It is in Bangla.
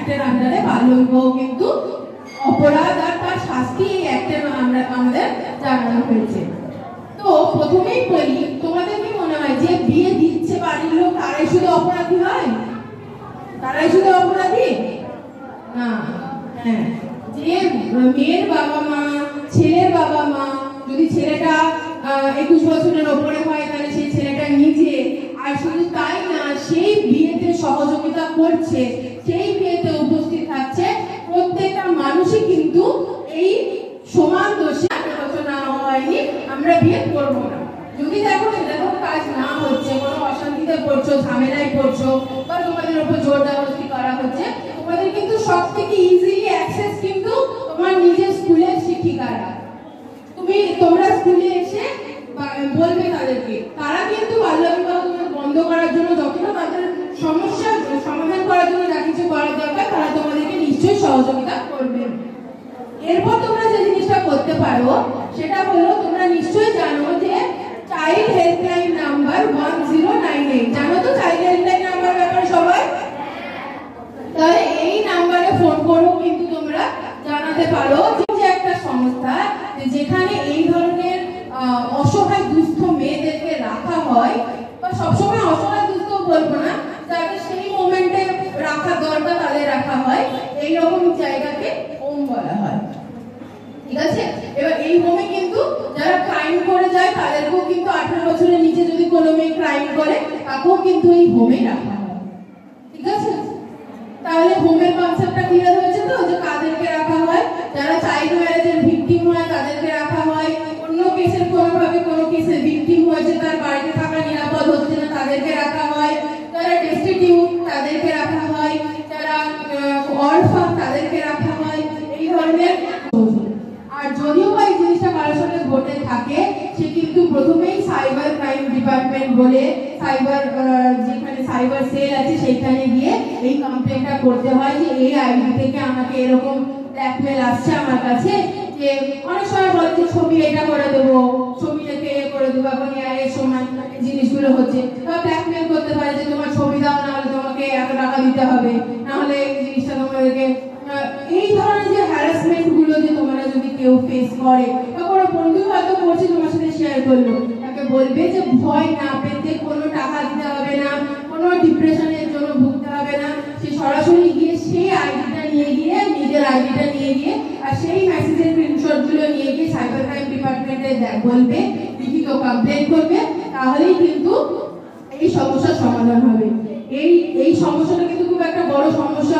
অ্যাক্টের আন্ডারে বাল্যবিবাহ কিন্তু অপরাধ আর তার শাস্তি এই অ্যাক্টের আমাদের জানানো হয়েছে। তো প্রথমেই বলি, তোমাদের কি মনে হয় যে বিয়ে দিচ্ছে বাড়ির লোক তারাই শুধু অপরাধী হয়? তারাই শুধু অপরাধী না। হ্যাঁ, যে মেয়ের বাবা মা, ছেলের বাবা মা, যদি ছেলেটা 21 বছরের ওপরে হয় তাহলে সেই ছেলেটা নিজে, আর শুধু তাই না, সেই বিয়েতে সহযোগিতা করছে, সেই বিয়েতে উপস্থিত থাকছে, প্রত্যেকটা মানুষই কিন্তু এই সমান দোষী। 18 বছর না হয়নি আমরা বিয়ে করবো না। যদি দেখো সেরকম কাজ না হচ্ছে, কোনো অশান্তিতে পড়ছো, ঝামেলায় পড়ছো, বা তোমাদের উপর জোর জবরদস্তি করা হচ্ছে, তোমাদের কিন্তু সব থেকে ইজিলি অ্যাক্সেস কিন্তু তোমার নিজের স্কুলের শিক্ষিকারা। তোমরা স্কুলে এসে বলবে তাদেরকে, তারা কিন্তু বাল্যবিবাহ বন্ধ করার জন্য, যতটা তাদের সমস্যার সমাধান করার জন্য যা কিছু করার দরকার তারা তোমাদেরকে নিশ্চয়ই সহযোগিতা করবে। এরপর তোমরা যে জিনিসটা করতে পারো সেটা হলো, তোমরা নিশ্চয়ই জানো যে চাইল্ড হেল্পলাইন নাম্বার 1098, জানো তো চাইল্ড হেল্পলাইন নাম্বার ব্যাপারে সবাই? তাহলে এই নাম্বারে ফোন করেও কিন্তু তোমরা জানাতে পারো যে একটা সংস্থা যেখানে এই ধরনের অসহায় দুস্থ মেয়েদেরকে রাখা হয়, বা সবসময় অসহায় দুস্থ বলবো না, যাদের সেই মোমেন্টে রাখা দরকার তাদের রাখা হয়, এইরকম জায়গাকে হোম বলা হয়। ঠিক আছে? এবার এই হোমে কিন্তু যারা ক্রাইম করে যায় তাদেরকেও কিন্তু 18 বছরের নিচে যদি কোনো মেয়ে ক্রাইম করে তাকেও কিন্তু এই হোমে রাখা হয়। ঠিক আছে? তাহলে হোমের কনসেপ্টটা ক্লিয়ার হয়েছে তো, যে কাদেরকে রাখা হয়? যারা চাইল্ড ম্যারেজের ভিকটিম হয় তাদেরকে রাখা হয়, অন্য কেসের কোনোভাবে কোনো কেসে ভিকটিম হয়েছে, তার বাড়িতে থাকা নিরাপদ হচ্ছে না, তাদেরকে রাখা হয়, যারা ডেস্টিটিউট তাদেরকে রাখা হয়, যারা অরফান তাদেরকে রাখা হয়, এই ধরনের। আর যদিও বা এই জিনিসটা কারোর সঙ্গে ঘটে থাকে, সে কিন্তু প্রথমেই সাইবার ক্রাইম ডিপার্টমেন্ট বলে যেখানে সাইবার সেল আছে সেইখানে গিয়ে এই কমপ্লেনটা করতে হয় যে এই আইডি থেকে আমাকে এরকম ব্ল্যাকমেল আসছে আমার কাছে, যে অনেক সময় বলে যে ছবি এটা করে দেবো, ছবি থেকে করে দেবো, এখন এর সময় জিনিসগুলো হচ্ছে, বা ব্ল্যাকমেল করতে পারে যে তোমার ছবি দাও, না হলে তোমাকে এত টাকা দিতে হবে, না হলে এই জিনিসটা তোমাদেরকে। এই ধরনের যে হ্যারাসমেন্ট গুলো যে তোমরা যদি কেউ ফেস করে, বা কোনো বন্ধু হয়তো করছে তোমার সাথে শেয়ার করলো, তাকে বলবে যে ভয় না পেতে, কোনো টাকা দিতে হবে না, কোনো ডিপ্রেশনের জন্য ভুগতে হবে না, সে সরাসরি গিয়ে সেই আইডিটা নিয়ে গিয়ে, নিজের আইডিটা নিয়ে গিয়ে, আর সেই মেসেজের স্ক্রিনশট গুলো নিয়ে গিয়ে সাইবার ক্রাইম ডিপার্টমেন্টে বলবে, লিখিত কমপ্লেন করবে, তাহলেই কিন্তু এই সমস্যার সমাধান হবে। এই সমস্যাটা কিন্তু খুব একটা বড় সমস্যা।